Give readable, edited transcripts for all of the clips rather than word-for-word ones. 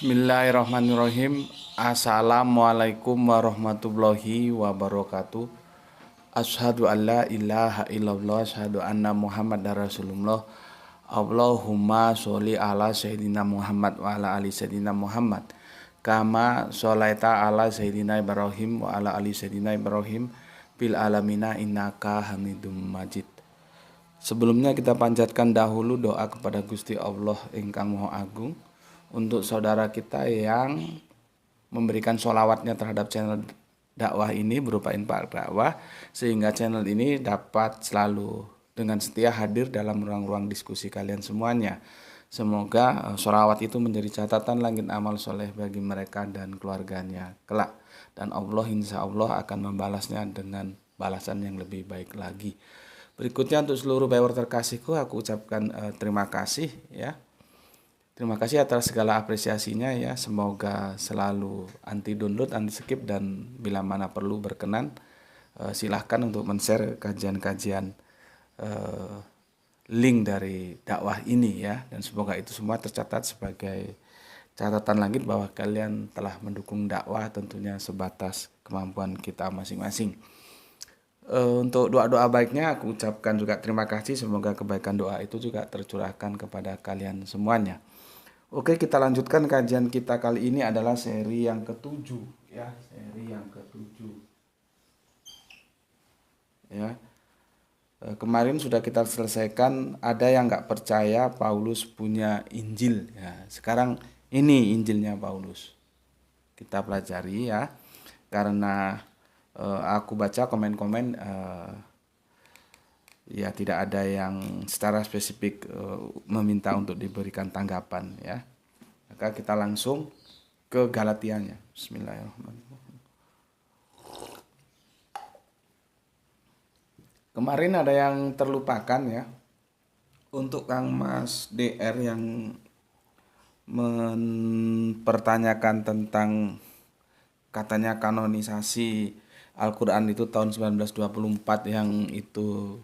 Bismillahirrahmanirrahim. Assalamualaikum warahmatullahi wabarakatuh. Asyhadu an la ilaha illallah, asyhadu anna Muhammadar Rasulullah. Allahumma sholli ala sayyidina Muhammad wa ala ali sayyidina Muhammad. Kama sholaita ala sayyidina Ibrahim wa ala ali sayyidina Ibrahim bil alamina innaka Hamidum Majid. Sebelumnya kita panjatkan dahulu doa kepada Gusti Allah ingkang Maha Agung untuk saudara kita yang memberikan sholawatnya terhadap channel dakwah ini berupa infak dakwah, sehingga channel ini dapat selalu dengan setia hadir dalam ruang-ruang diskusi kalian semuanya. Semoga sholawat itu menjadi catatan langit amal soleh bagi mereka dan keluarganya kelak, dan Allah insya Allah akan membalasnya dengan balasan yang lebih baik lagi. Berikutnya untuk seluruh viewer terkasihku, aku ucapkan terima kasih ya. Terima kasih atas segala apresiasinya ya. Semoga selalu anti download, anti skip, dan bila mana perlu berkenan silahkan untuk men-share kajian-kajian link dari dakwah ini ya. Dan semoga itu semua tercatat sebagai catatan langit bahwa kalian telah mendukung dakwah, tentunya sebatas kemampuan kita masing-masing. Untuk doa-doa baiknya aku ucapkan juga terima kasih. Semoga kebaikan doa itu juga tercurahkan kepada kalian semuanya. Oke, kita lanjutkan kajian kita kali ini adalah seri yang ketujuh ya, seri yang ketujuh. Ya. Kemarin sudah kita selesaikan, ada yang nggak percaya Paulus punya Injil ya. Sekarang ini Injilnya Paulus. Kita pelajari ya. Karena aku baca komen-komen ya tidak ada yang secara spesifik meminta untuk diberikan tanggapan ya. Maka kita langsung ke Galatianya. Bismillahirrahmanirrahim. Kemarin ada yang terlupakan ya. Untuk Kang Mas DR yang mempertanyakan tentang katanya kanonisasi Al-Quran itu tahun 1924 yang itu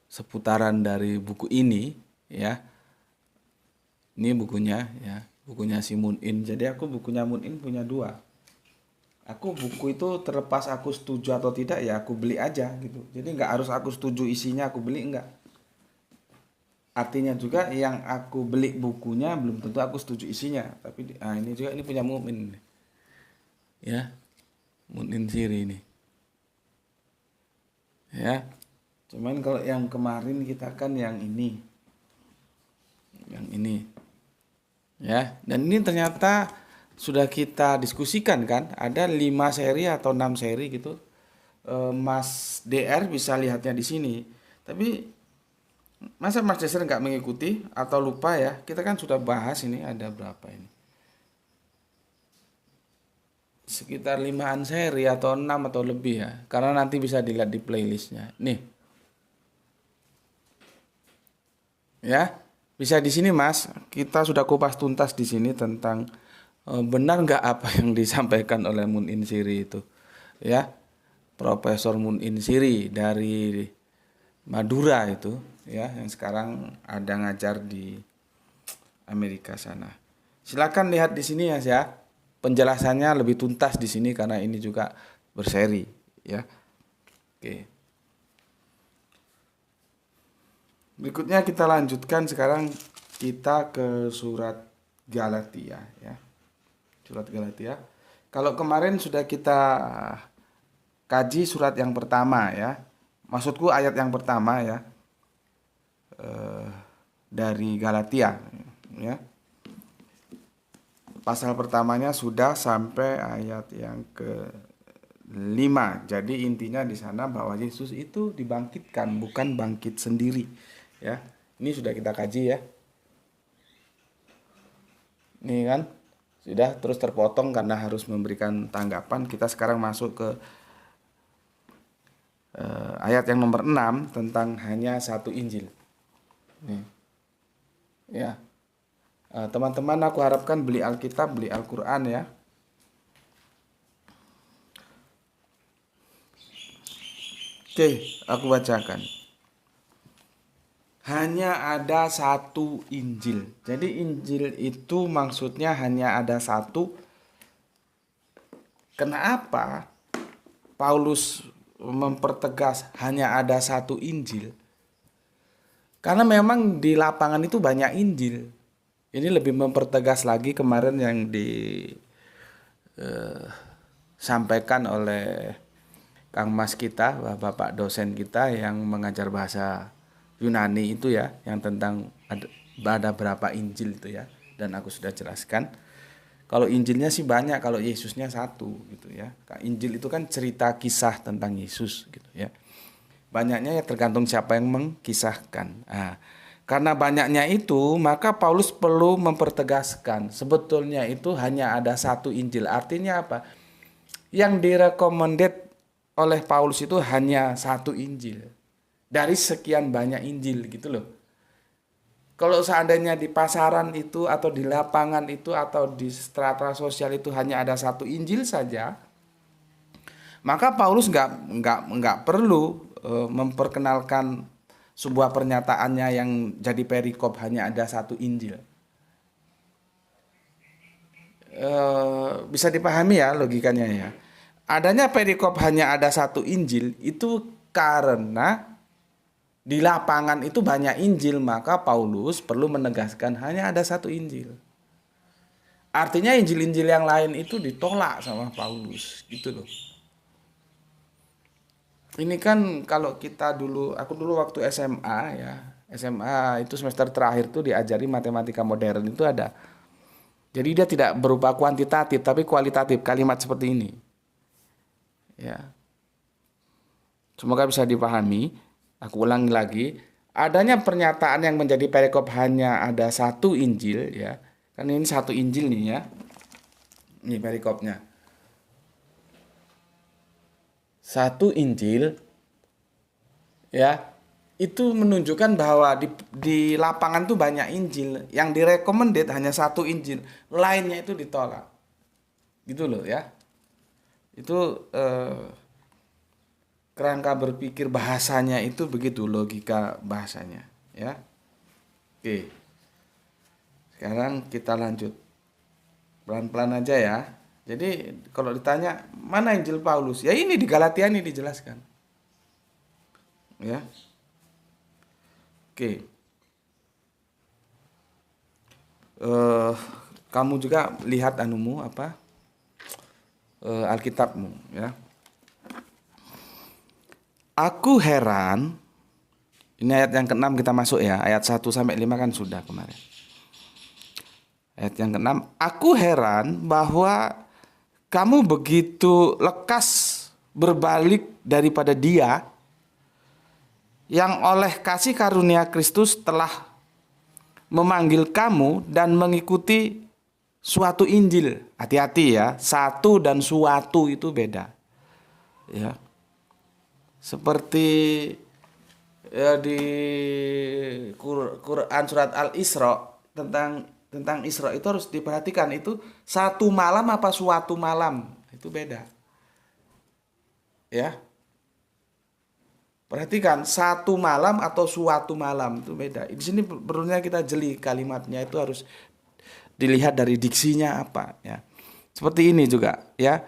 seputaran dari buku ini ya. Ini bukunya ya, bukunya si Munin. Jadi aku bukunya Munin punya dua. Aku buku itu terlepas aku setuju atau tidak ya aku beli aja gitu. Jadi nggak harus aku setuju isinya aku beli, enggak. Artinya juga yang aku beli bukunya belum tentu aku setuju isinya. Tapi ini juga ini punya Munin ya, Munin Siri ini ya. Cuman kalau yang kemarin kita kan yang ini ya, dan ini ternyata sudah kita diskusikan kan, ada 5 seri atau 6 seri gitu. Mas DR bisa lihatnya di sini. Tapi masa Mas DR nggak mengikuti atau lupa ya? Kita kan sudah bahas ini, ada berapa ini? Sekitar 5-an seri atau 6 atau lebih ya. Karena nanti bisa dilihat di playlistnya. Nih. Ya, bisa di sini Mas. Kita sudah kupas tuntas di sini tentang benar nggak apa yang disampaikan oleh Munin Siri itu, ya. Profesor Munin Siri dari Madura itu, ya, yang sekarang ada ngajar di Amerika sana. Silakan lihat di sini ya. Penjelasannya lebih tuntas di sini karena ini juga berseri, ya. Oke. Berikutnya kita lanjutkan, sekarang kita ke surat Galatia ya. Surat Galatia. Kalau kemarin sudah kita kaji surat yang pertama ya. Maksudku ayat yang pertama ya. Dari Galatia ya. Pasal pertamanya sudah sampai ayat yang ke-5. Jadi intinya di sana bahwa Yesus itu dibangkitkan, bukan bangkit sendiri. Ya, ini sudah kita kaji ya. Ini kan sudah terus terpotong karena harus memberikan tanggapan. Kita sekarang masuk ke ayat yang nomor 6 tentang hanya satu Injil. Nih. Ya. Teman-teman aku harapkan beli Alkitab, beli Al-Quran ya. Oke, aku bacakan. hanya ada satu Injil. Jadi Injil itu maksudnya hanya ada satu. Kenapa Paulus mempertegas hanya ada satu Injil? Karena memang di lapangan itu banyak Injil. Ini lebih mempertegas lagi kemarin yang disampaikan oleh Kang Mas kita, Bapak dosen kita yang mengajar bahasa Yunani itu ya, yang tentang ada berapa Injil itu ya, dan aku sudah jelaskan. Kalau Injilnya sih banyak, kalau Yesusnya satu gitu ya. Injil itu kan cerita kisah tentang Yesus gitu ya. Banyaknya ya tergantung siapa yang mengkisahkan. Nah, karena banyaknya itu, maka Paulus perlu mempertegaskan sebetulnya itu hanya ada satu Injil. Artinya apa? Yang direkomended oleh Paulus itu hanya satu Injil dari sekian banyak Injil gitu loh. Kalau seandainya di pasaran itu atau di lapangan itu atau di strata sosial itu hanya ada satu Injil saja, maka Paulus nggak perlu memperkenalkan sebuah pernyataannya yang jadi perikop hanya ada satu Injil. Bisa dipahami ya logikanya ya. Adanya perikop hanya ada satu Injil itu karena di lapangan itu banyak Injil, maka Paulus perlu menegaskan hanya ada satu Injil. Artinya Injil-Injil yang lain itu ditolak sama Paulus, gitu loh. Ini kan kalau kita dulu, aku dulu waktu SMA ya, SMA itu semester terakhir tuh diajari matematika modern itu ada. Jadi dia tidak berupa kuantitatif tapi kualitatif, kalimat seperti ini. Ya. Semoga bisa dipahami. Aku ulangi lagi, adanya pernyataan yang menjadi perikop hanya ada satu Injil ya. Kan ini satu Injil nih ya. Ini perikopnya. Satu Injil ya. Itu menunjukkan bahwa di lapangan tuh banyak Injil, yang direkomended hanya satu Injil, lainnya itu ditolak. Gitu loh ya. Itu kerangka berpikir bahasanya itu begitu, logika bahasanya ya. Oke, sekarang kita lanjut pelan-pelan aja ya. Jadi kalau ditanya mana Injil Paulus, ya ini di Galatia ini dijelaskan ya. Oke, kamu juga lihat anumu apa, Alkitabmu ya. Aku heran, ini ayat yang ke-6 kita masuk ya, ayat 1 sampai 5 kan sudah kemarin. Ayat yang ke-6, aku heran bahwa kamu begitu lekas berbalik daripada Dia yang oleh kasih karunia Kristus telah memanggil kamu dan mengikuti suatu Injil. Hati-hati ya, satu dan suatu itu beda. Ya. Seperti ya, di Quran surat Al-Isra tentang Isra itu harus diperhatikan, itu satu malam apa suatu malam itu beda. Ya. Perhatikan, satu malam atau suatu malam itu beda. Di sini perlunya kita jeli kalimatnya, itu harus dilihat dari diksinya apa ya. Seperti ini juga ya.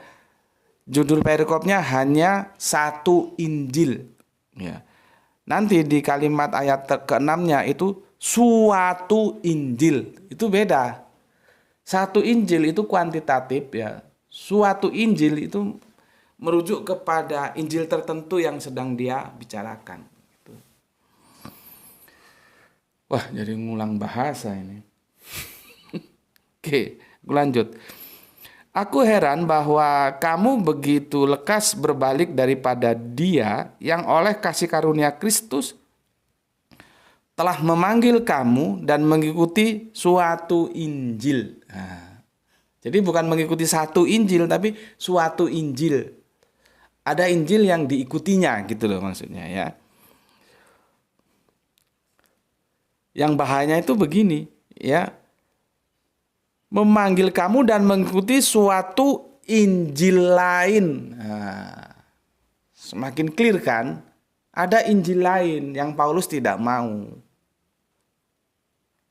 Judul perikopnya hanya satu Injil. Ya. Nanti di kalimat ayat ke-6-nya itu suatu Injil. Itu beda. Satu Injil itu kuantitatif ya. Suatu Injil itu merujuk kepada Injil tertentu yang sedang dia bicarakan. Wah, jadi ngulang bahasa ini. Oke, gue lanjut. Aku heran bahwa kamu begitu lekas berbalik daripada Dia yang oleh kasih karunia Kristus telah memanggil kamu dan mengikuti suatu Injil. Nah, jadi bukan mengikuti satu Injil tapi suatu Injil. Ada Injil yang diikutinya gitu loh maksudnya ya. Yang bahayanya itu begini ya. Memanggil kamu dan mengikuti suatu Injil lain. Nah, semakin clear kan? Ada Injil lain yang Paulus tidak mau.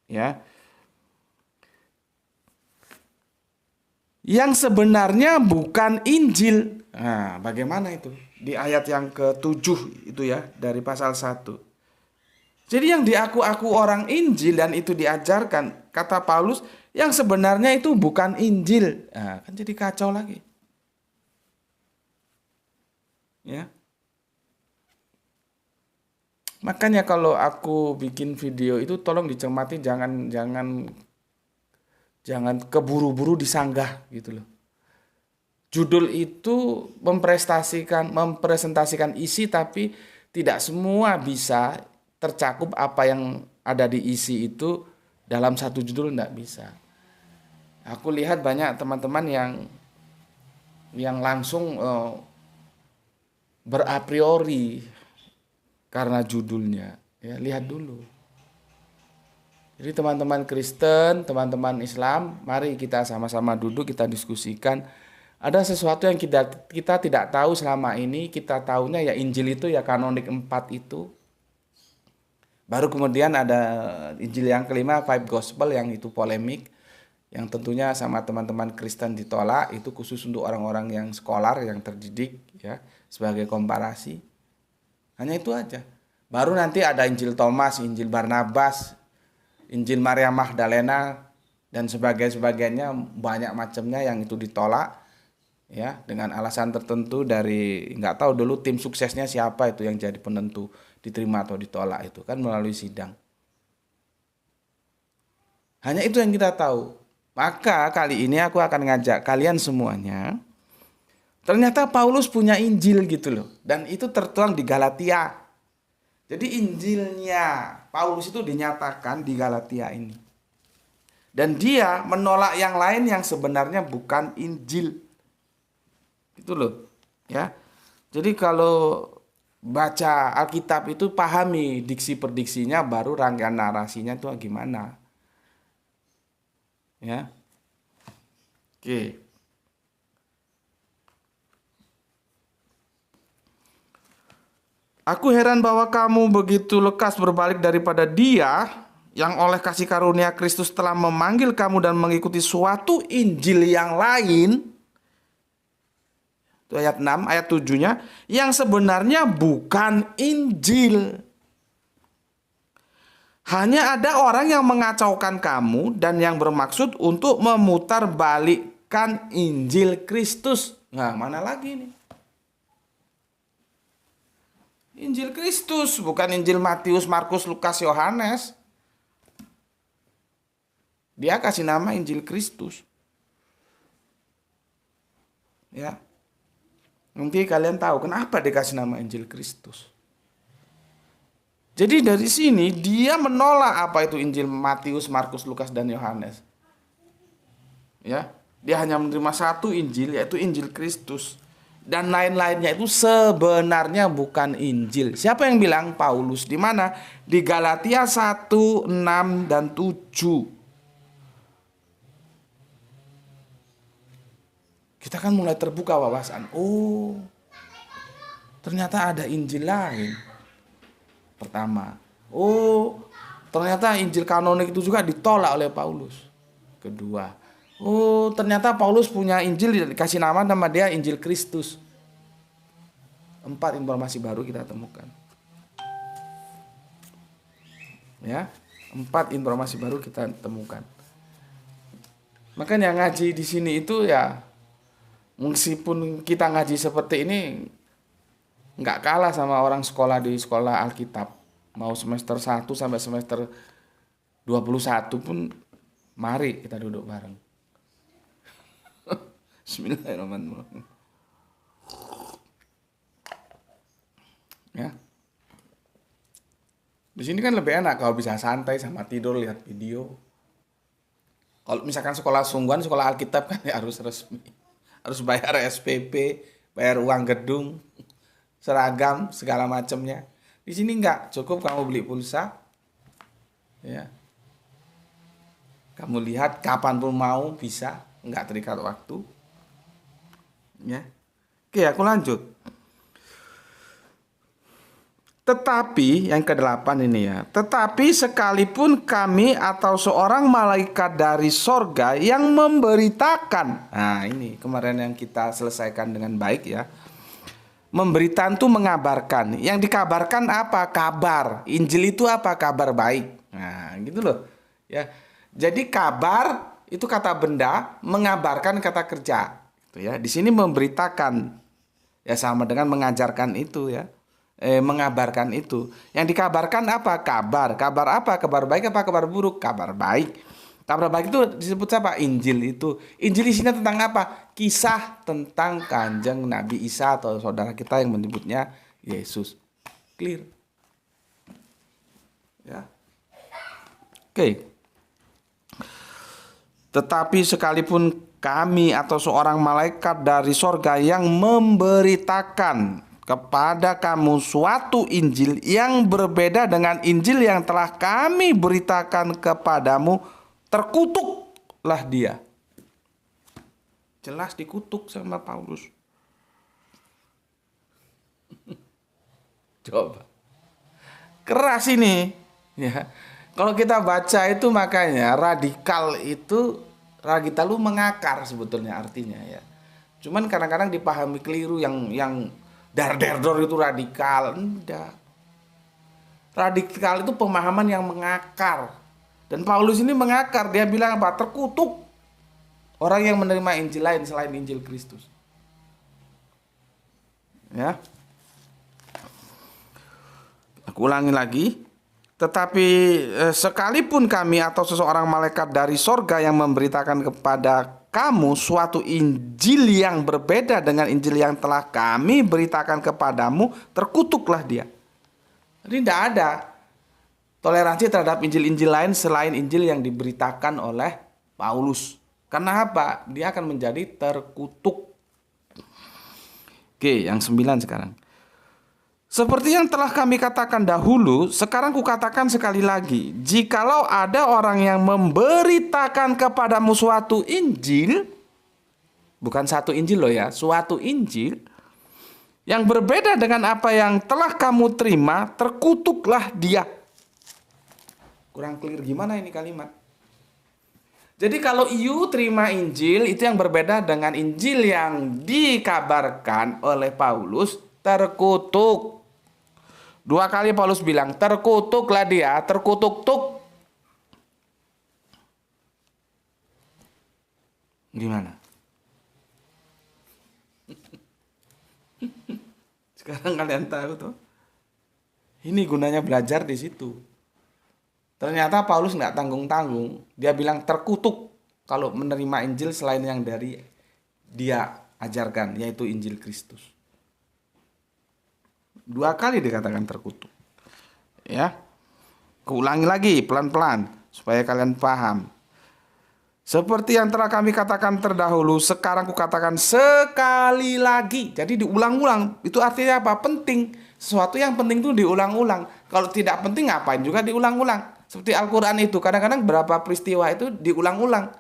Ya. Yang sebenarnya bukan Injil. Nah, bagaimana itu? Di ayat yang ke-7 itu ya, dari pasal 1. Jadi yang diaku-aku orang Injil dan itu diajarkan, kata Paulus, yang sebenarnya itu bukan Injil. Nah, kan jadi kacau lagi. Ya. Makanya kalau aku bikin video itu tolong dicermati, jangan keburu-buru disanggah gitu loh. Judul itu mempresentasikan isi, tapi tidak semua bisa tercakup apa yang ada di isi itu dalam satu judul, tidak bisa. Aku lihat banyak teman-teman yang langsung berapriori karena judulnya. Ya, lihat dulu. Jadi teman-teman Kristen, teman-teman Islam, mari kita sama-sama duduk, kita diskusikan. Ada sesuatu yang kita tidak tahu selama ini, kita tahunya ya Injil itu ya kanonik 4 itu. Baru kemudian ada Injil yang kelima, Five Gospel, yang itu polemik, yang tentunya sama teman-teman Kristen ditolak, itu khusus untuk orang-orang yang skolar, yang terdidik ya, sebagai komparasi. Hanya itu aja. Baru nanti ada Injil Thomas, Injil Barnabas, Injil Maria Magdalena dan sebagainya, banyak macamnya yang itu ditolak ya, dengan alasan tertentu dari nggak tahu dulu tim suksesnya siapa itu yang jadi penentu diterima atau ditolak, itu kan melalui sidang. Hanya itu yang kita tahu. Maka kali ini aku akan ngajak kalian semuanya, ternyata Paulus punya Injil gitu loh, dan itu tertuang di Galatia. Jadi Injilnya Paulus itu dinyatakan di Galatia ini. Dan dia menolak yang lain yang sebenarnya bukan Injil. Itu loh, ya. Jadi kalau baca Alkitab itu pahami diksi per diksinya, baru rangkaian narasinya itu gimana. Ya. Oke. Aku heran bahwa kamu begitu lekas berbalik daripada Dia yang oleh kasih karunia Kristus telah memanggil kamu dan mengikuti suatu Injil yang lain. Itu ayat 6, ayat 7-nya, yang sebenarnya bukan Injil. Hanya ada orang yang mengacaukan kamu dan yang bermaksud untuk memutarbalikkan Injil Kristus. Nah, mana lagi nih? Injil Kristus, bukan Injil Matius, Markus, Lukas, Yohanes. Dia kasih nama Injil Kristus. Ya. Nanti kalian tahu kenapa dikasih nama Injil Kristus. Jadi dari sini dia menolak apa itu Injil Matius, Markus, Lukas, dan Yohanes. Ya, dia hanya menerima satu Injil, yaitu Injil Kristus. Dan lain-lainnya itu sebenarnya bukan Injil. Siapa yang bilang? Paulus. Di mana? Di Galatia 1, 6, dan 7. Kita kan mulai terbuka wawasan. Oh, ternyata ada Injil lain. Pertama. Oh, ternyata Injil kanonik itu juga ditolak oleh Paulus. Kedua. Oh, ternyata Paulus punya Injil, dikasih nama dia Injil Kristus. 4 informasi baru kita temukan. Ya, 4 informasi baru kita temukan. Makanya ngaji di sini itu ya, meskipun kita ngaji seperti ini, nggak kalah sama orang sekolah di sekolah Alkitab. Mau semester 1 sampai semester 21 pun, mari kita duduk bareng. Bismillahirrahmanirrahim. Ya. Di sini kan lebih enak kalau bisa santai sama tidur lihat video. Kalau misalkan sekolah sungguhan, sekolah Alkitab kan ya harus resmi. Harus bayar SPP, bayar uang gedung, seragam, segala macamnya. Di sini enggak, cukup kamu beli pulsa. Ya. Kamu lihat kapan pun mau, bisa, enggak terikat waktu. Ya. Oke, aku lanjut. Tetapi yang ke-8 ini ya. Tetapi sekalipun kami atau seorang malaikat dari sorga yang memberitakan. Nah ini kemarin yang kita selesaikan dengan baik ya. Memberitakan itu mengabarkan. Yang dikabarkan apa? Kabar. Injil itu apa? Kabar baik. Nah gitu loh. Ya. Jadi kabar itu kata benda, mengabarkan kata kerja. Gitu ya. Di sini memberitakan. Ya sama dengan mengajarkan itu ya. Mengabarkan itu. Yang dikabarkan apa? Kabar. Kabar apa? Kabar baik apa kabar buruk? Kabar baik. Kabar baik itu disebut siapa? Injil itu. Injil isinya tentang apa? Kisah tentang Kanjeng Nabi Isa atau saudara kita yang menyebutnya Yesus. Clear. Ya. Oke. Tetapi sekalipun kami atau seorang malaikat dari sorga yang memberitakan kepada kamu suatu Injil yang berbeda dengan Injil yang telah kami beritakan kepadamu, terkutuklah dia. Jelas dikutuk sama Paulus. Coba. Keras ini. Ya. Kalau kita baca itu makanya radikal lu mengakar sebetulnya artinya ya. Cuman kadang-kadang dipahami keliru yang dar-der-dor itu radikal. Enggak. Radikal itu pemahaman yang mengakar. Dan Paulus ini mengakar. Dia bilang apa? Terkutuk orang yang menerima Injil lain selain Injil Kristus. Ya. Aku ulangi lagi. Tetapi sekalipun kami atau seseorang malaikat dari sorga yang memberitakan kepada kamu suatu Injil yang berbeda dengan Injil yang telah kami beritakan kepadamu, terkutuklah dia. Jadi tidak ada toleransi terhadap Injil-Injil lain selain Injil yang diberitakan oleh Paulus. Karena apa? Dia akan menjadi terkutuk. Oke, yang 9 sekarang. Seperti yang telah kami katakan dahulu, sekarang kukatakan sekali lagi. Jikalau ada orang yang memberitakan kepadamu suatu Injil, bukan satu Injil loh ya, suatu Injil yang berbeda dengan apa yang telah kamu terima, terkutuklah dia. Kurang clear gimana ini kalimat? Jadi kalau you terima Injil itu yang berbeda dengan Injil yang dikabarkan oleh Paulus, terkutuk. 2 kali Paulus bilang, terkutuklah dia, terkutuk-tuk. Gimana? Sekarang kalian tahu tuh. Ini gunanya belajar di situ. Ternyata Paulus nggak tanggung-tanggung. Dia bilang terkutuk kalau menerima Injil selain yang dari dia ajarkan, yaitu Injil Kristus. 2 kali dikatakan terkutuk. Ya. Kuulangi lagi pelan-pelan supaya kalian paham. Seperti yang telah kami katakan terdahulu, sekarang kukatakan sekali lagi. Jadi diulang-ulang. Itu artinya apa? Penting. Sesuatu yang penting itu diulang-ulang. Kalau tidak penting ngapain juga diulang-ulang. Seperti Al-Quran itu. Kadang-kadang berapa peristiwa itu diulang-ulang.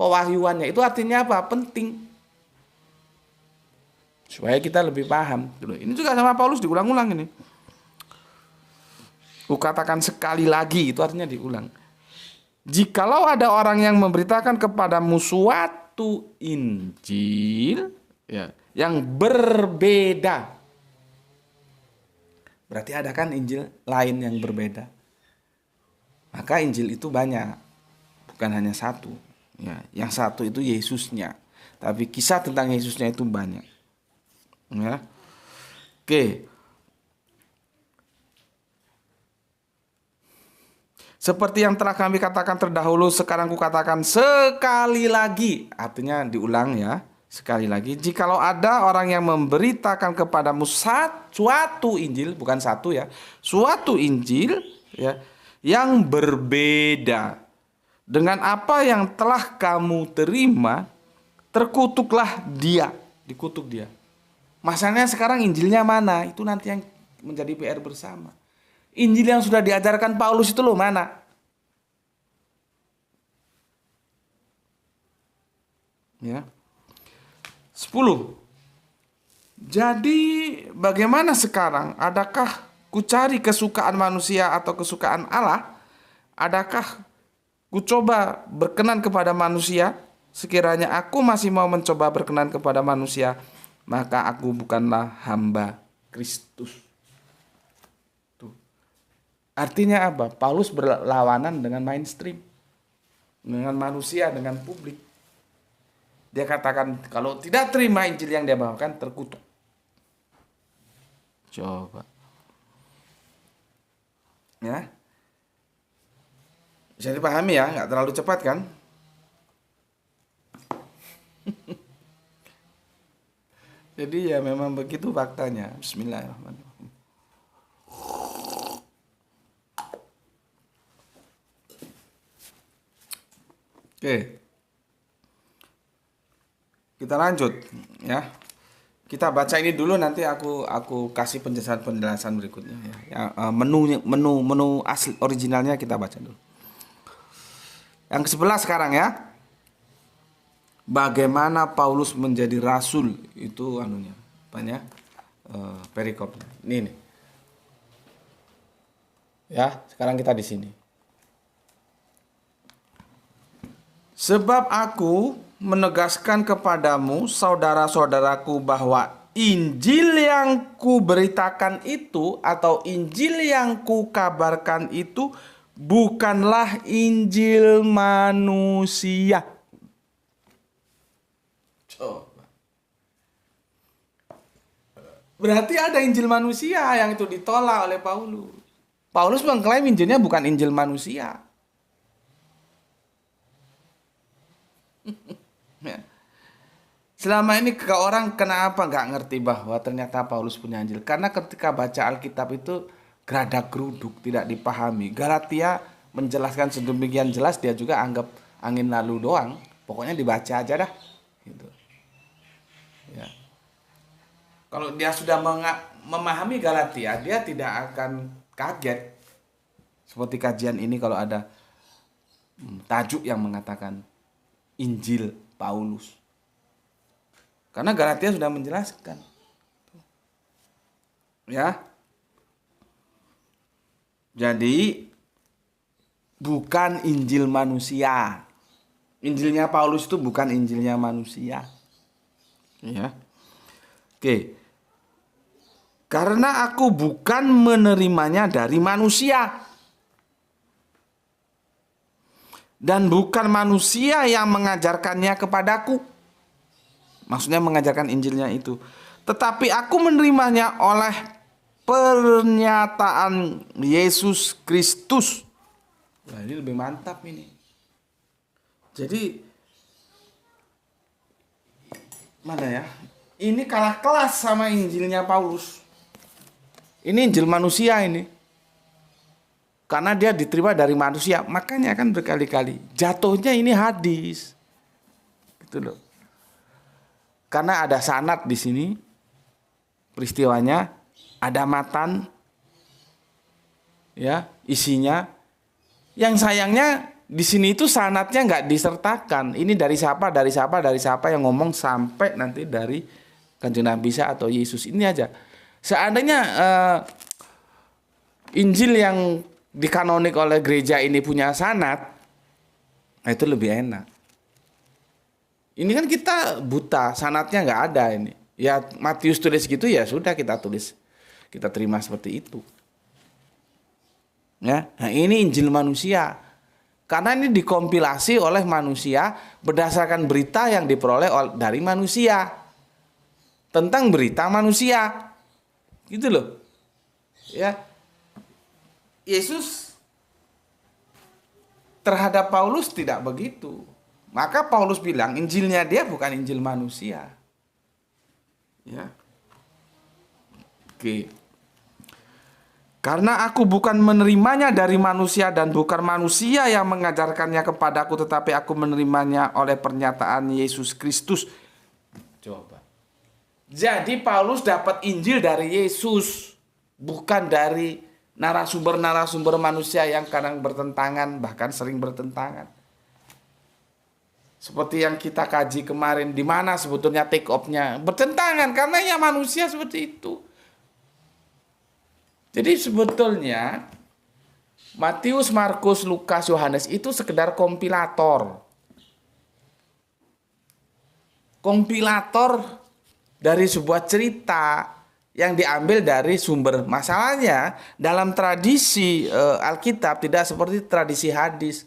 Pewahyuannya itu artinya apa? Penting. Supaya kita lebih paham. Ini juga sama Paulus diulang-ulang ini. Kukatakan sekali lagi, itu artinya diulang. Jikalau ada orang yang memberitakan kepadamu suatu Injil ya, yang berbeda. Berarti ada kan Injil lain yang berbeda. Maka Injil itu banyak. Bukan hanya satu. Ya, yang satu itu Yesusnya. Tapi kisah tentang Yesusnya itu banyak. Ya. Oke. Seperti yang telah kami katakan terdahulu, sekarang kukatakan sekali lagi. Artinya diulang ya. Sekali lagi. Jikalau ada orang yang memberitakan kepadamu suatu Injil, bukan satu ya, suatu Injil ya, yang berbeda dengan apa yang telah kamu terima, terkutuklah dia. Dikutuk dia. Masalahnya sekarang Injilnya mana? Itu nanti yang menjadi PR bersama. Injil yang sudah diajarkan Paulus itu loh mana? Ya. 10. Jadi bagaimana sekarang? Adakah ku cari kesukaan manusia atau kesukaan Allah? Adakah ku coba berkenan kepada manusia? Sekiranya aku masih mau mencoba berkenan kepada manusia, maka aku bukanlah hamba Kristus. Tuh. Artinya apa? Paulus berlawanan dengan mainstream, dengan manusia, dengan publik. Dia katakan kalau tidak terima Injil yang dia bawakan, terkutuk. Coba. Ya. Bisa dipahami ya, nggak terlalu cepat kan? Jadi ya memang begitu faktanya. Bismillahirrahmanirrahim. Oke. Kita lanjut ya. Kita baca ini dulu, nanti aku kasih penjelasan berikutnya ya. Menu asli originalnya kita baca dulu. Yang ke-11 sekarang ya. Bagaimana Paulus menjadi rasul, itu anunya, banyak perikopnya. Ini nih. Ya, sekarang kita di sini. Sebab aku menegaskan kepadamu, saudara-saudaraku, bahwa Injil yang ku beritakan itu atau Injil yang ku kabarkan itu bukanlah Injil manusia. Coba. Berarti ada Injil manusia yang itu ditolak oleh Paulus. Paulus mengklaim Injilnya bukan Injil manusia. Selama ini ke orang kenapa nggak ngerti bahwa ternyata Paulus punya Injil? Karena ketika baca Alkitab itu geradak geruduk, tidak dipahami. Galatia menjelaskan sedemikian jelas, dia juga anggap angin lalu doang. Pokoknya dibaca aja dah. Gitu. Ya. Kalau dia sudah memahami Galatia, dia tidak akan kaget. Seperti kajian ini kalau ada tajuk yang mengatakan Injil Paulus. Karena Galatia sudah menjelaskan. Ya. Jadi bukan Injil manusia. Injilnya Paulus itu bukan Injilnya manusia. Ya. Oke. Karena aku bukan menerimanya dari manusia. Dan bukan manusia yang mengajarkannya kepadaku. Maksudnya mengajarkan Injilnya itu. Tetapi aku menerimanya oleh pernyataan Yesus Kristus. Nah, ini lebih mantap ini. Jadi mana ya? Ini kalah kelas sama Injilnya Paulus. Ini Injil manusia ini. Karena dia diterima dari manusia, makanya kan berkali-kali jatuhnya ini hadis. Gitu loh. Karena ada sanad di sini peristiwanya, ada matan ya, isinya. Yang sayangnya di sini itu sanadnya nggak disertakan. Ini dari siapa yang ngomong sampai nanti dari Kanjeng Nabi Isa atau Yesus ini aja. Seandainya Injil yang dikanonik oleh gereja ini punya sanad, nah itu lebih enak. Ini kan kita buta, sanadnya nggak ada ini. Ya Matius tulis gitu, ya sudah kita tulis, kita terima seperti itu. Ya, nah ini Injil manusia. Karena ini dikompilasi oleh manusia berdasarkan berita yang diperoleh dari manusia. Tentang berita manusia. Gitu loh. Ya. Yesus terhadap Paulus tidak begitu. Maka Paulus bilang Injilnya dia bukan Injil manusia. Ya. Oke. Karena aku bukan menerimanya dari manusia dan bukan manusia yang mengajarkannya kepadaku, tetapi aku menerimanya oleh pernyataan Yesus Kristus. Coba. Jadi Paulus dapat Injil dari Yesus, bukan dari narasumber manusia yang kadang bertentangan, bahkan sering bertentangan. Seperti yang kita kaji kemarin, di mana sebetulnya take off-nya bertentangan karena ya manusia seperti itu. Jadi sebetulnya Matius, Markus, Lukas, Yohanes itu sekedar kompilator. Kompilator dari sebuah cerita yang diambil dari sumber. Masalahnya dalam tradisi Alkitab tidak seperti tradisi hadis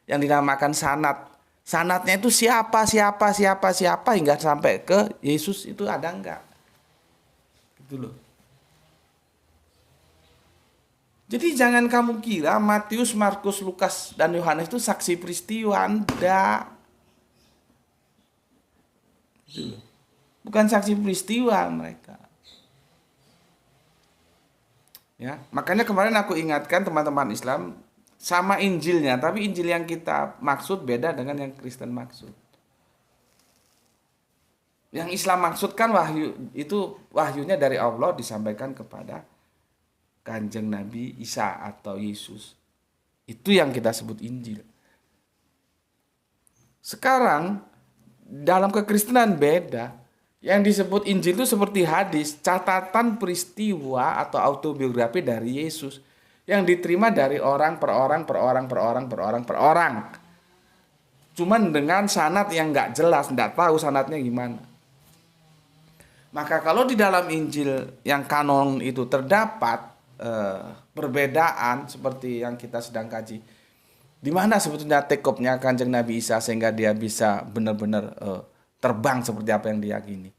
yang dinamakan sanad. Sanadnya itu siapa hingga sampai ke Yesus itu ada enggak? Gitu loh. Jadi jangan kamu kira Matius, Markus, Lukas, dan Yohanes itu saksi peristiwa. Enggak. Gitu loh. Bukan saksi peristiwa mereka. Ya, makanya kemarin aku ingatkan teman-teman Islam sama Injilnya, tapi Injil yang kita maksud beda dengan yang Kristen maksud. Yang Islam maksudkan wahyunya dari Allah disampaikan kepada Kanjeng Nabi Isa atau Yesus. Itu yang kita sebut Injil. Sekarang dalam kekristenan beda. Yang disebut Injil itu seperti hadis, catatan peristiwa atau autobiografi dari Yesus yang diterima dari orang per orang. Cuman dengan sanad yang nggak jelas, nggak tahu sanadnya gimana. Maka kalau di dalam Injil yang kanon itu terdapat perbedaan seperti yang kita sedang kaji, di mana sebetulnya tekopnya Kanjeng Nabi Isa sehingga dia bisa benar-benar terbang seperti apa yang diyakini.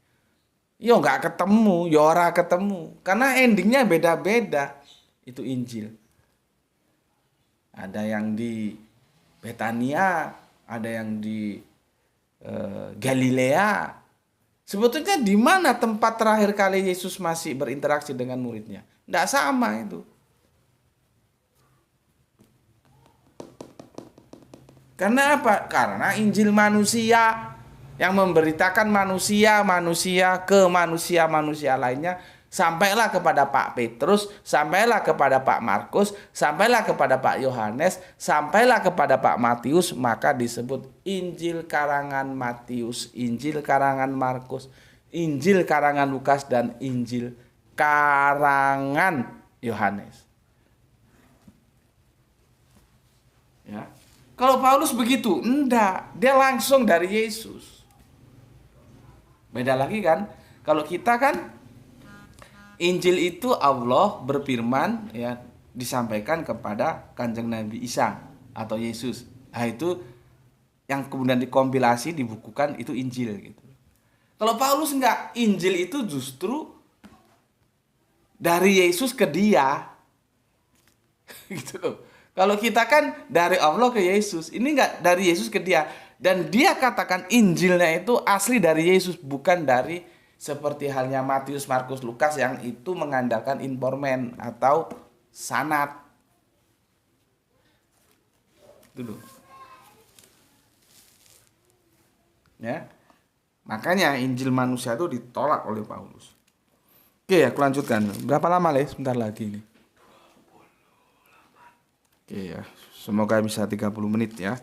Yo nggak ketemu, yo ora ketemu, karena endingnya beda-beda. Itu Injil. Ada yang di Betania, ada yang di Galilea. Sebetulnya di mana tempat terakhir kali Yesus masih berinteraksi dengan muridnya? Nggak sama itu. Karena apa? Karena Injil manusia yang memberitakan manusia ke manusia lainnya, sampailah kepada Pak Petrus, sampailah kepada Pak Markus, sampailah kepada Pak Yohanes, sampailah kepada Pak Matius, maka disebut Injil karangan Matius, Injil karangan Markus, Injil karangan Lukas, dan Injil karangan Yohanes. Ya. Kalau Paulus begitu, enggak, dia langsung dari Yesus. Beda lagi kan? Kalau kita kan Injil itu Allah berfirman ya, disampaikan kepada Kanjeng Nabi Isa atau Yesus. Nah, itu yang kemudian dikompilasi, dibukukan, itu Injil gitu. Kalau Paulus enggak, Injil itu justru dari Yesus ke dia. Gitu loh. Kalau kita kan dari Allah ke Yesus, ini enggak dari Yesus ke dia. Dan dia katakan Injilnya itu asli dari Yesus, bukan dari seperti halnya Matius, Markus, Lukas yang itu mengandalkan informan atau sanad. Itu loh. Ya. Makanya Injil manusia itu ditolak oleh Paulus. Oke, aku lanjutkan. Berapa lama, Les? Sebentar lagi ini. Oke ya, semoga bisa 30 menit ya.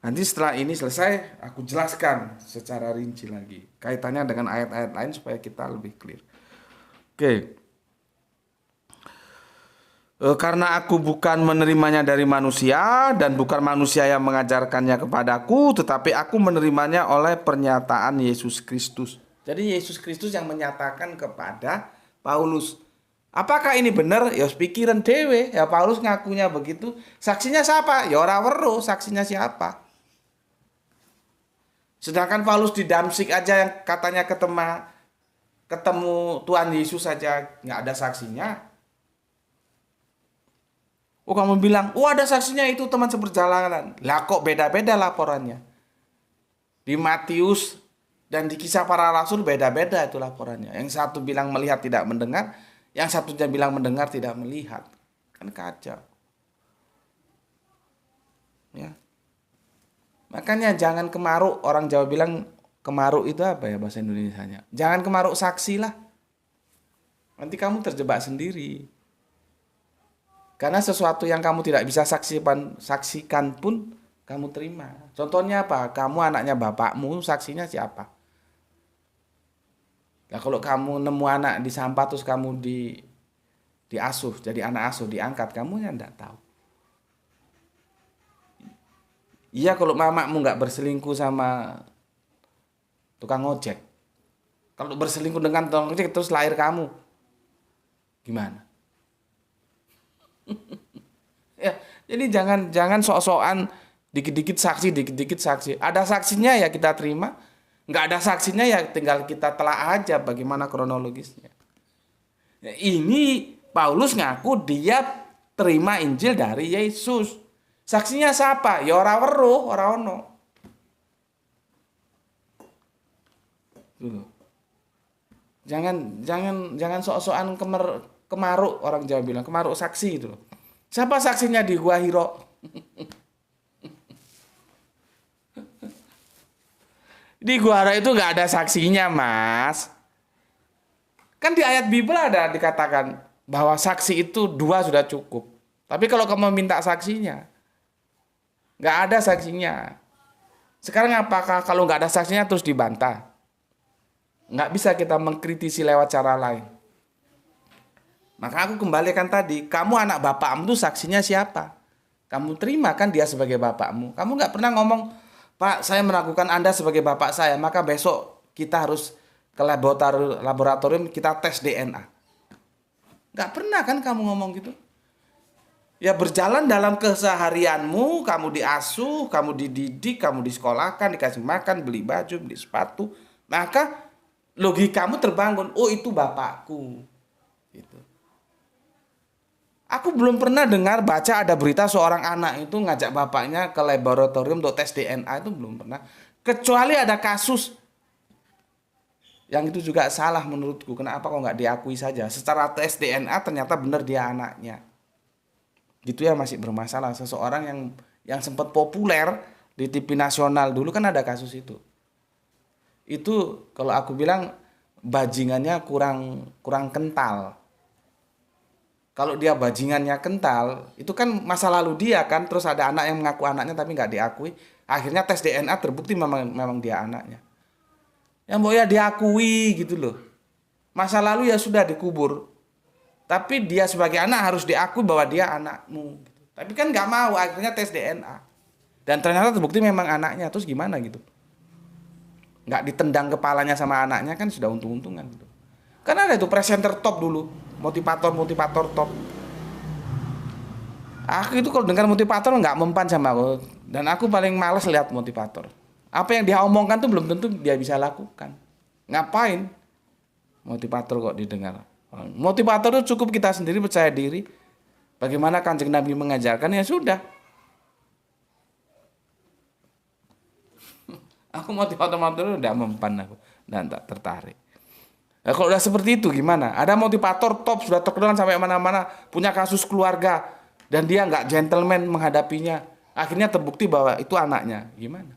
Nanti setelah ini selesai, aku jelaskan secara rinci lagi kaitannya dengan ayat-ayat lain supaya kita lebih clear. Oke. Karena aku bukan menerimanya dari manusia dan bukan manusia yang mengajarkannya kepadaku, tetapi aku menerimanya oleh pernyataan Yesus Kristus. Jadi Yesus Kristus yang menyatakan kepada Paulus. Apakah ini benar? Ya pikiran dewe. Ya Paulus ngakunya begitu. Saksinya siapa? Ya ora weruh, saksinya siapa? Sedangkan Paulus di Damsik aja yang katanya ketemu Tuhan Yesus saja nggak ada saksinya. Oh, kamu bilang, ada saksinya itu teman seperjalanan. Lah kok beda-beda laporannya? Di Matius dan di Kisah Para Rasul beda-beda itu laporannya. Yang satu bilang melihat tidak mendengar, yang satunya bilang mendengar tidak melihat. Kan kacau. Ya. Makanya jangan kemaruk. Orang Jawa bilang kemaruk itu apa ya bahasa Indonesianya? Jangan kemaruk saksi lah. Nanti kamu terjebak sendiri. Karena sesuatu yang kamu tidak bisa saksikan pun kamu terima. Contohnya apa? Kamu anaknya bapakmu, saksinya siapa? Nah, kalau kamu nemu anak di sampah terus kamu diasuh, jadi anak asuh, diangkat, kamu yang enggak tahu. Iya kalau mamamu nggak berselingkuh sama tukang ojek. Kalau berselingkuh dengan tukang ojek terus lahir kamu. Gimana? Ya, jadi jangan sok-sokan dikit-dikit saksi. Ada saksinya ya kita terima, nggak ada saksinya ya tinggal kita telah aja bagaimana kronologisnya. Ya, ini Paulus ngaku dia terima Injil dari Yesus. Saksinya siapa? Ya ora weruh, ora ono. Jangan sok-sokan kemaruk, orang Jawa bilang kemaruk saksi itu. Siapa saksinya di Gua Hiro? Di Gua Hiro itu nggak ada saksinya, Mas. Kan di ayat Bible ada dikatakan bahwa saksi itu 2 sudah cukup. Tapi kalau kamu minta saksinya, nggak ada saksinya. Sekarang apakah kalau nggak ada saksinya terus dibantah? Nggak bisa kita mengkritisi lewat cara lain. Maka aku kembalikan tadi, kamu anak bapakmu itu saksinya siapa? Kamu terima kan dia sebagai bapakmu. Kamu nggak pernah ngomong, Pak, saya melakukan Anda sebagai bapak saya, maka besok kita harus ke laboratorium, kita tes DNA. Nggak pernah kan kamu ngomong gitu? Ya berjalan dalam keseharianmu, kamu diasuh, kamu dididik, kamu disekolahkan, dikasih makan, beli baju, beli sepatu. Maka logikamu terbangun, oh itu bapakku. Gitu. Aku belum pernah dengar baca ada berita seorang anak itu ngajak bapaknya ke laboratorium untuk tes DNA, itu belum pernah. Kecuali ada kasus yang itu juga salah menurutku. Kenapa kok nggak diakui saja? Secara tes DNA ternyata benar dia anaknya. Gitu ya masih bermasalah. Seseorang yang sempat populer di TV nasional dulu kan ada kasus itu. Itu kalau aku bilang bajingannya kurang kental. Kalau dia bajingannya kental, itu kan masa lalu dia kan, terus ada anak yang mengaku anaknya tapi nggak diakui. Akhirnya tes DNA terbukti memang dia anaknya. Yang mau ya diakui gitu loh. Masa lalu ya sudah dikubur. Tapi dia sebagai anak harus diakui bahwa dia anakmu. Tapi kan nggak mau, akhirnya tes DNA. Dan ternyata terbukti memang anaknya, terus gimana gitu. Nggak ditendang kepalanya sama anaknya kan sudah untung-untungan gitu. Karena ada itu presenter top dulu, motivator top. Aku itu kalau dengar motivator nggak mempan sama aku, dan aku paling males lihat motivator. Apa yang dia omongkan tuh belum tentu dia bisa lakukan. Ngapain motivator kok didengar? Motivator itu cukup kita sendiri percaya diri. Bagaimana Kanjeng Nabi mengajarkan ya sudah. Aku motivator udah mempan aku dan tak tertarik. Nah, kalau udah seperti itu gimana? Ada motivator top sudah terkenal sampai mana-mana, punya kasus keluarga dan dia nggak gentleman menghadapinya. Akhirnya terbukti bahwa itu anaknya. Gimana?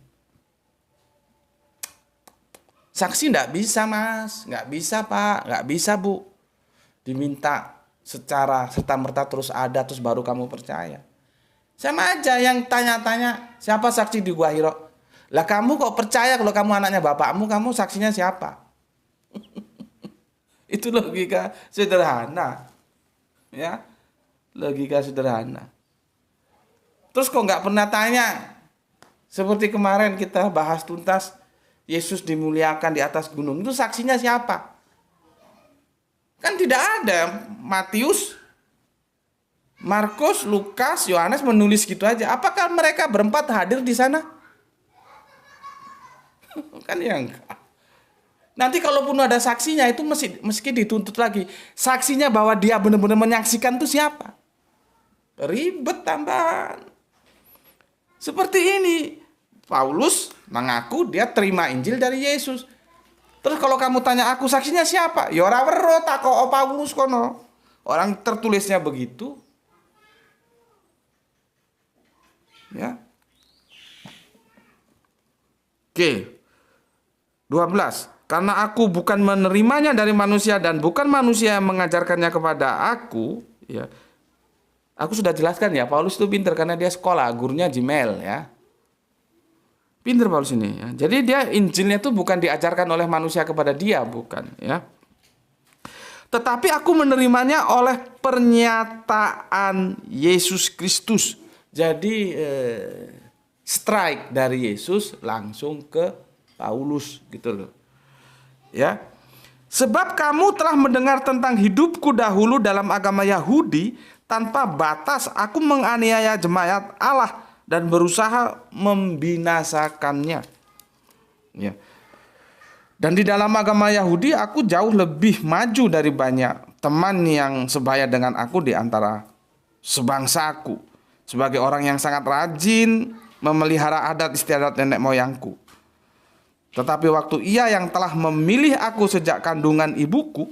Saksi nggak bisa, Mas, nggak bisa, Pak, nggak bisa, Bu. Diminta secara serta-merta terus ada terus baru kamu percaya. Sama aja yang tanya-tanya siapa saksi di Gua Hiro. Lah kamu kok percaya kalau kamu anaknya bapakmu, kamu saksinya siapa? Itu logika sederhana. Ya. Logika sederhana. Terus kok nggak pernah tanya? Seperti kemarin kita bahas tuntas Yesus dimuliakan di atas gunung. Itu saksinya siapa? Kan tidak ada. Matius, Markus, Lukas, Yohanes menulis gitu aja. Apakah mereka berempat hadir di sana? Kan ya enggak. Nanti kalaupun ada saksinya itu meski dituntut lagi. Saksinya bahwa dia benar-benar menyaksikan itu siapa? Ribet tambahan. Seperti ini. Paulus mengaku dia terima Injil dari Yesus. Terus kalau kamu tanya aku saksinya siapa? Ya ora weruh takok Paulus kono. Orang tertulisnya begitu. Ya. Oke. 12. Karena aku bukan menerimanya dari manusia dan bukan manusia yang mengajarkannya kepada aku, ya. Aku sudah jelaskan ya, Paulus itu pintar karena dia sekolah, gurunya Gmail ya. Pintar Paulus ini ya. Jadi dia Injilnya itu bukan diajarkan oleh manusia kepada dia, bukan ya. Tetapi aku menerimanya oleh pernyataan Yesus Kristus. Jadi strike dari Yesus langsung ke Paulus gitu loh. Ya. Sebab kamu telah mendengar tentang hidupku dahulu dalam agama Yahudi, tanpa batas aku menganiaya jemaat Allah dan berusaha membinasakannya. Ya. Dan di dalam agama Yahudi aku jauh lebih maju dari banyak teman yang sebaya dengan aku di antara sebangsaku. Sebagai orang yang sangat rajin memelihara adat istiadat nenek moyangku. Tetapi waktu Ia yang telah memilih aku sejak kandungan ibuku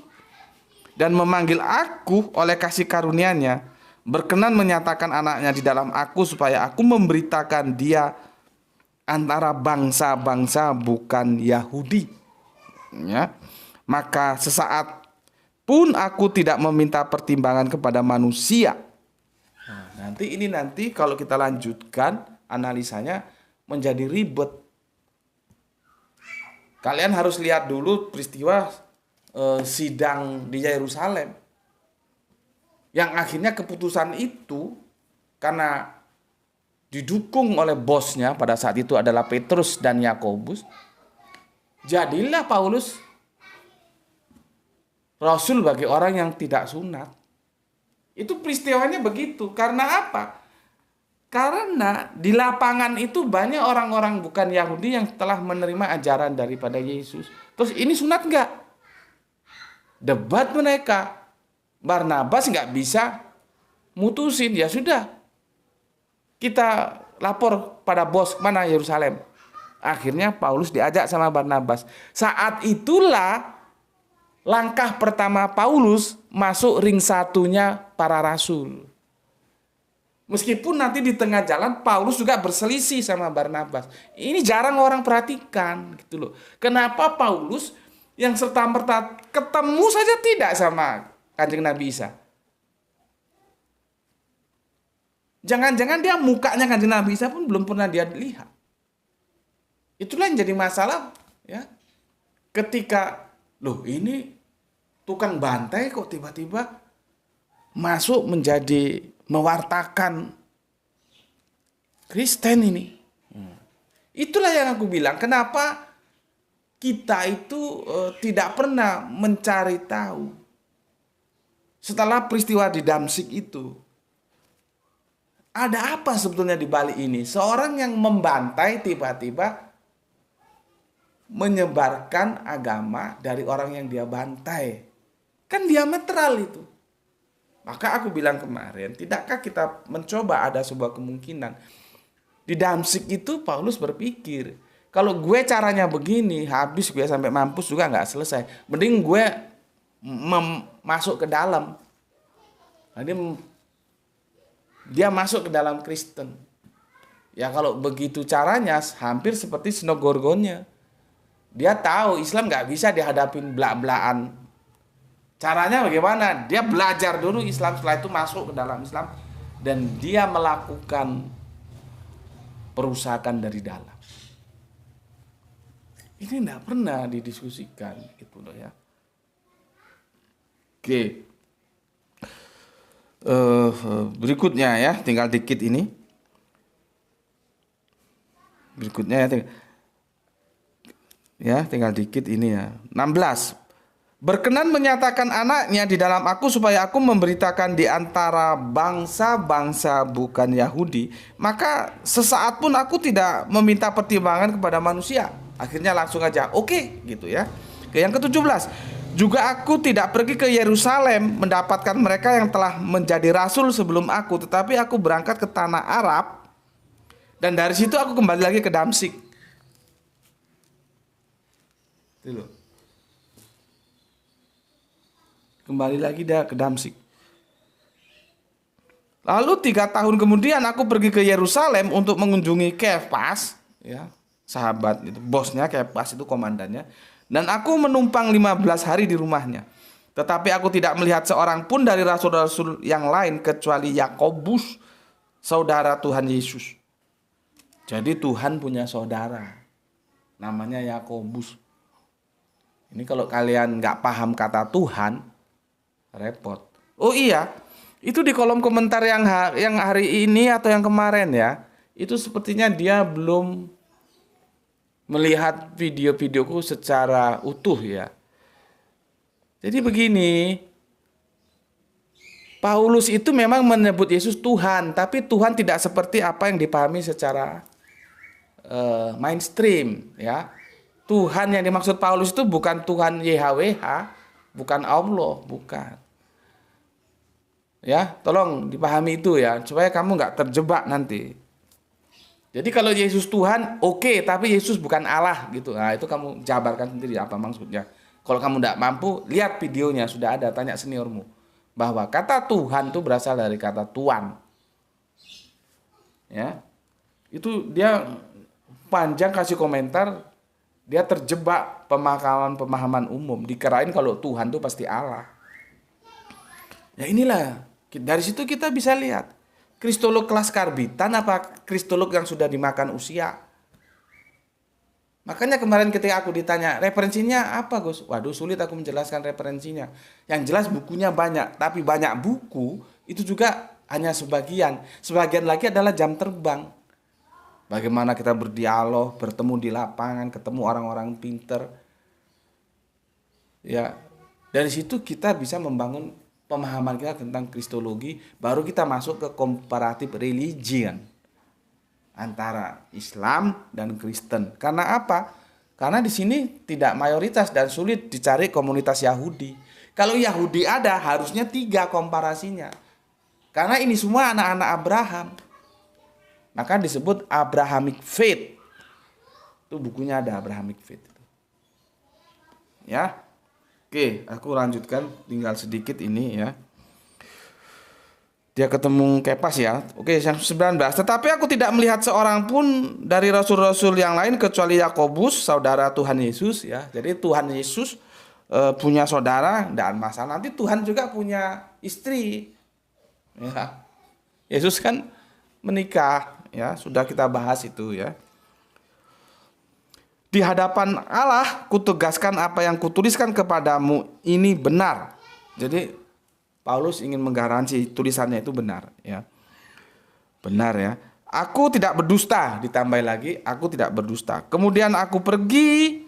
dan memanggil aku oleh kasih karunia-Nya, berkenan menyatakan anaknya di dalam aku supaya aku memberitakan Dia antara bangsa-bangsa bukan Yahudi. Ya. Maka sesaat pun aku tidak meminta pertimbangan kepada manusia. Nah, nanti kalau kita lanjutkan analisanya menjadi ribet. Kalian harus lihat dulu peristiwa sidang di Yerusalem. Yang akhirnya keputusan itu karena didukung oleh bosnya pada saat itu adalah Petrus dan Yakobus. Jadilah Paulus rasul bagi orang yang tidak sunat. Itu peristiwanya begitu. Karena apa? Karena di lapangan itu banyak orang-orang bukan Yahudi yang telah menerima ajaran daripada Yesus. Terus ini sunat enggak? Debat mereka. Barnabas enggak bisa mutusin. Ya sudah. Kita lapor pada bos mana Yerusalem. Akhirnya Paulus diajak sama Barnabas. Saat itulah langkah pertama Paulus masuk ring satunya para rasul. Meskipun nanti di tengah jalan Paulus juga berselisih sama Barnabas. Ini jarang orang perhatikan gitu loh. Kenapa Paulus yang serta-merta ketemu saja tidak sama Kanjeng Nabi Isa? Jangan-jangan dia mukanya Kanjeng Nabi Isa pun belum pernah dia lihat. Itulah yang jadi masalah ya. Ketika loh ini tukang bantai kok tiba-tiba masuk menjadi mewartakan Kristen ini. Itulah yang aku bilang, kenapa kita itu tidak pernah mencari tahu. Setelah peristiwa di Damsyik itu, ada apa sebetulnya di balik ini? Seorang yang membantai tiba-tiba menyebarkan agama dari orang yang dia bantai. Kan diametral itu. Maka aku bilang kemarin, tidakkah kita mencoba ada sebuah kemungkinan. Di Damsyik itu Paulus berpikir, kalau gue caranya begini, habis gue sampai mampus juga nggak selesai. Mending gue masuk ke dalam. Jadi dia masuk ke dalam Kristen. Ya kalau begitu caranya hampir seperti Snogorgonnya. Dia tahu Islam nggak bisa dihadapin belak-belakan. Caranya bagaimana? Dia belajar dulu Islam, setelah itu masuk ke dalam Islam dan dia melakukan perusakan dari dalam. Ini tidak pernah didiskusikan gitu loh ya. Oke. Berikutnya ya, tinggal dikit ini. Berikutnya ya, tinggal dikit ini ya. 16. Berkenan menyatakan anaknya di dalam aku supaya aku memberitakan di antara bangsa-bangsa bukan Yahudi. Maka sesaat pun aku tidak meminta pertimbangan kepada manusia. Akhirnya langsung aja oke, gitu ya. Yang ke-17. Juga aku tidak pergi ke Yerusalem mendapatkan mereka yang telah menjadi rasul sebelum aku. Tetapi aku berangkat ke tanah Arab. Dan dari situ aku kembali lagi ke Damsyik. Itu loh. Kembali lagi dia ke Damsyik. Lalu 3 tahun kemudian aku pergi ke Yerusalem untuk mengunjungi Kefas, ya, sahabat itu, bosnya Kefas itu komandannya, dan aku menumpang 15 hari di rumahnya. Tetapi aku tidak melihat seorang pun dari rasul-rasul yang lain kecuali Yakobus, saudara Tuhan Yesus. Jadi Tuhan punya saudara, namanya Yakobus. Ini kalau kalian nggak paham kata Tuhan, repot. Oh iya, itu di kolom komentar yang hari ini atau yang kemarin ya, itu sepertinya dia belum melihat video-videoku secara utuh ya. Jadi begini, Paulus itu memang menyebut Yesus Tuhan, tapi Tuhan tidak seperti apa yang dipahami secara mainstream ya. Tuhan yang dimaksud Paulus itu bukan Tuhan YHWH, bukan Allah, bukan. Ya, tolong dipahami itu ya, supaya kamu nggak terjebak nanti. Jadi kalau Yesus Tuhan, oke, tapi Yesus bukan Allah gitu. Nah, itu kamu jabarkan sendiri apa maksudnya. Kalau kamu tidak mampu, lihat videonya, sudah ada, tanya seniormu. Bahwa kata Tuhan itu berasal dari kata Tuan. Ya, itu dia panjang kasih komentar, dia terjebak pemahaman umum. Dikirain kalau Tuhan itu pasti Allah. Ya inilah, dari situ kita bisa lihat. Kristolog kelas karbitan apa kristolog yang sudah dimakan usia? Makanya kemarin ketika aku ditanya, referensinya apa Gus? Waduh, sulit aku menjelaskan referensinya. Yang jelas bukunya banyak, tapi banyak buku itu juga hanya sebagian. Sebagian lagi adalah jam terbang. Bagaimana kita berdialog, bertemu di lapangan, ketemu orang-orang pinter. Ya, dari situ kita bisa membangun pemahaman kita tentang kristologi, baru kita masuk ke komparatif religion antara Islam dan Kristen. Karena apa? Karena di sini tidak mayoritas dan sulit dicari komunitas Yahudi. Kalau Yahudi ada, harusnya 3 komparasinya. Karena ini semua anak-anak Abraham. Maka disebut Abrahamic Faith. Itu bukunya ada, Abrahamic Faith. Ya. Oke, aku lanjutkan tinggal sedikit ini ya. Dia ketemu Kepas ya. Oke, yang 19. Tetapi aku tidak melihat seorang pun dari rasul-rasul yang lain kecuali Yakobus, saudara Tuhan Yesus ya. Jadi Tuhan Yesus punya saudara, dan masalah nanti Tuhan juga punya istri. Ya. Yesus kan menikah ya, sudah kita bahas itu ya. Di hadapan Allah kutegaskan apa yang kutuliskan kepadamu ini benar. Jadi Paulus ingin menggaransi tulisannya itu benar ya. Benar ya. Aku tidak berdusta, ditambah lagi aku tidak berdusta. Kemudian aku pergi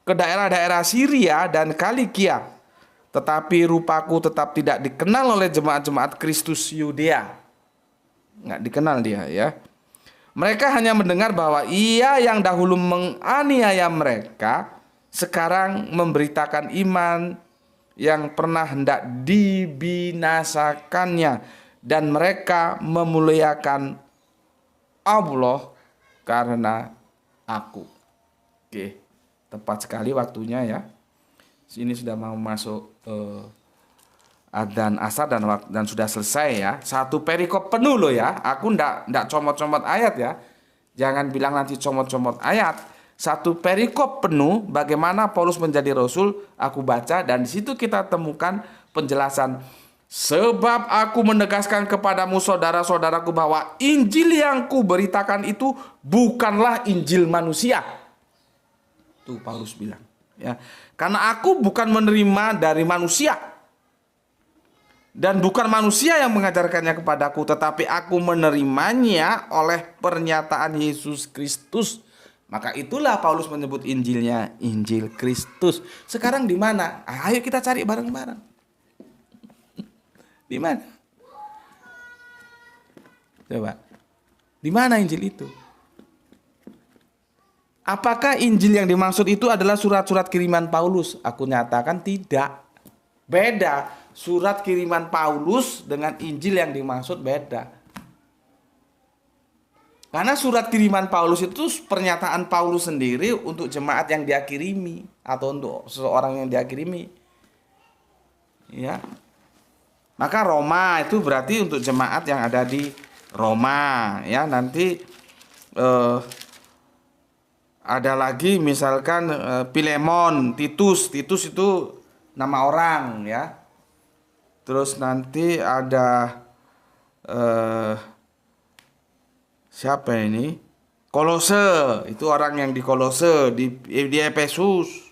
ke daerah-daerah Syria dan Kilikia. Tetapi rupaku tetap tidak dikenal oleh jemaat-jemaat Kristus Yudea. Nggak dikenal dia ya. Mereka hanya mendengar bahwa ia yang dahulu menganiaya mereka sekarang memberitakan iman yang pernah hendak dibinasakannya, dan mereka memuliakan Allah karena aku. Oke, tepat sekali waktunya ya. Ini sudah mau masuk adzan asar dan sudah selesai ya. Satu perikop penuh loh ya. Aku ndak comot-comot ayat ya. Jangan bilang nanti comot-comot ayat. Satu perikop penuh bagaimana Paulus menjadi rasul, aku baca dan di situ kita temukan penjelasan. Sebab aku menegaskan kepadamu saudara-saudaraku bahwa Injil yang kuberitakan itu bukanlah Injil manusia. Tuh Paulus bilang ya. Karena aku bukan menerima dari manusia. Dan bukan manusia yang mengajarkannya kepadaku, tetapi aku menerimanya oleh pernyataan Yesus Kristus. Maka itulah Paulus menyebut Injilnya Injil Kristus. Sekarang di mana? Ayo kita cari bareng-bareng. Di mana? Coba. Di mana Injil itu? Apakah Injil yang dimaksud itu adalah surat-surat kiriman Paulus? Aku nyatakan tidak. Beda. Surat kiriman Paulus dengan Injil yang dimaksud beda. Karena surat kiriman Paulus itu pernyataan Paulus sendiri untuk jemaat yang dia kirimi atau untuk seseorang yang dia kirimi. Ya. Maka Roma itu berarti untuk jemaat yang ada di Roma, ya. Nanti ada lagi misalkan Filemon, Titus itu nama orang, ya. Terus nanti ada siapa ini? Kolose, itu orang yang di Kolose, di Efesus.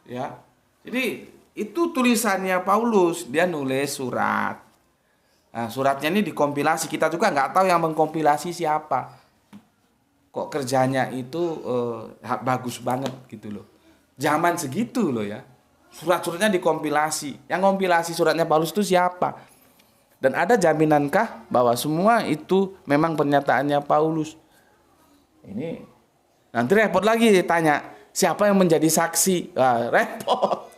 Ya. Jadi itu tulisannya Paulus, dia nulis surat. Nah, suratnya ini dikompilasi, kita juga nggak tahu yang mengkompilasi siapa. Kok kerjanya itu bagus banget gitu loh. Zaman segitu loh ya. Surat-suratnya dikompilasi. Yang kompilasi suratnya Paulus itu siapa? Dan ada jaminankah bahwa semua itu memang pernyataannya Paulus? Ini nanti repot lagi tanya, siapa yang menjadi saksi? Wah, repot.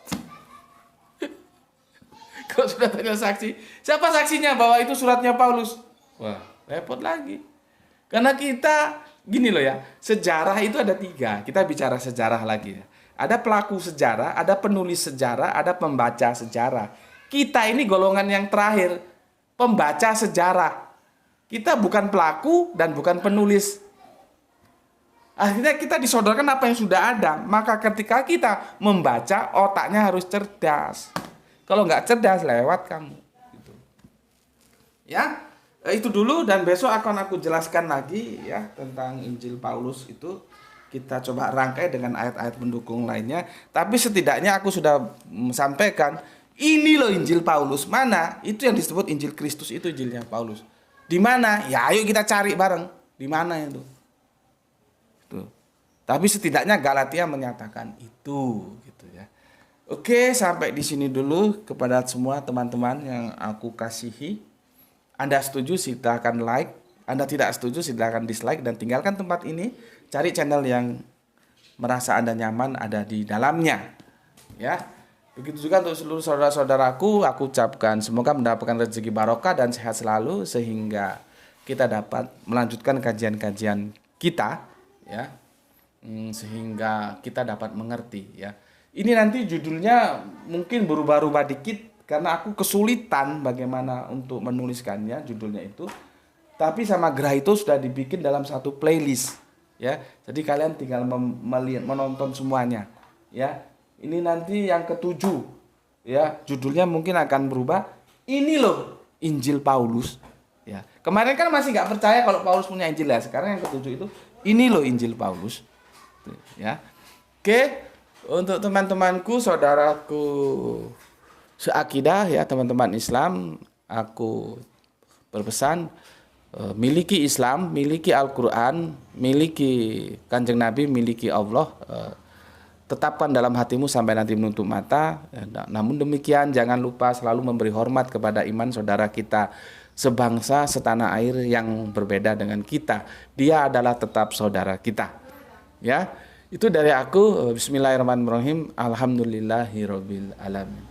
Kalau sudah tanya saksi, siapa saksinya bahwa itu suratnya Paulus? Wah, repot lagi. Karena kita, gini loh ya, sejarah itu ada 3. Kita bicara sejarah lagi ya. Ada pelaku sejarah, ada penulis sejarah, ada pembaca sejarah. Kita ini golongan yang terakhir, pembaca sejarah. Kita bukan pelaku dan bukan penulis. Akhirnya kita disodorkan apa yang sudah ada. Maka ketika kita membaca, otaknya harus cerdas. Kalau nggak cerdas, lewat kamu. Gitu. Ya, itu dulu, dan besok akan aku jelaskan lagi ya tentang Injil Paulus itu. Kita coba rangkai dengan ayat-ayat pendukung lainnya. Tapi setidaknya aku sudah sampaikan, ini loh Injil Paulus. Mana? Itu yang disebut Injil Kristus, itu Injilnya Paulus. Di mana? Ya ayo kita cari bareng. Di mana itu? Tuh. Tapi setidaknya Galatia menyatakan itu gitu ya. Oke, sampai di sini dulu kepada semua teman-teman yang aku kasihi. Anda setuju silahkan like, Anda tidak setuju silahkan dislike dan tinggalkan tempat ini. Cari channel yang merasa Anda nyaman ada di dalamnya. Ya. Begitu juga untuk seluruh saudara-saudaraku, aku ucapkan semoga mendapatkan rezeki barokah dan sehat selalu sehingga kita dapat melanjutkan kajian-kajian kita ya. Sehingga kita dapat mengerti ya. Ini nanti judulnya mungkin berubah-ubah dikit karena aku kesulitan bagaimana untuk menuliskannya judulnya itu. Tapi sama Gerah itu sudah dibikin dalam satu playlist ya. Jadi kalian tinggal menonton semuanya ya. Ini nanti yang ke-7 ya. Judulnya mungkin akan berubah. Ini loh Injil Paulus ya. Kemarin kan masih nggak percaya kalau Paulus punya Injil ya. Sekarang yang ke-7 itu ini loh Injil Paulus ya. Oke. Untuk teman-temanku, saudaraku seakidah ya, teman-teman Islam, aku berpesan miliki Islam, miliki Al-Quran, miliki Kanjeng Nabi, miliki Allah, tetapkan dalam hatimu sampai nanti menutup mata. Namun demikian jangan lupa selalu memberi hormat kepada iman saudara kita sebangsa, setanah air yang berbeda dengan kita. Dia adalah tetap saudara kita ya. Itu dari aku. Bismillahirrahmanirrahim. Alhamdulillahirabbil alamin.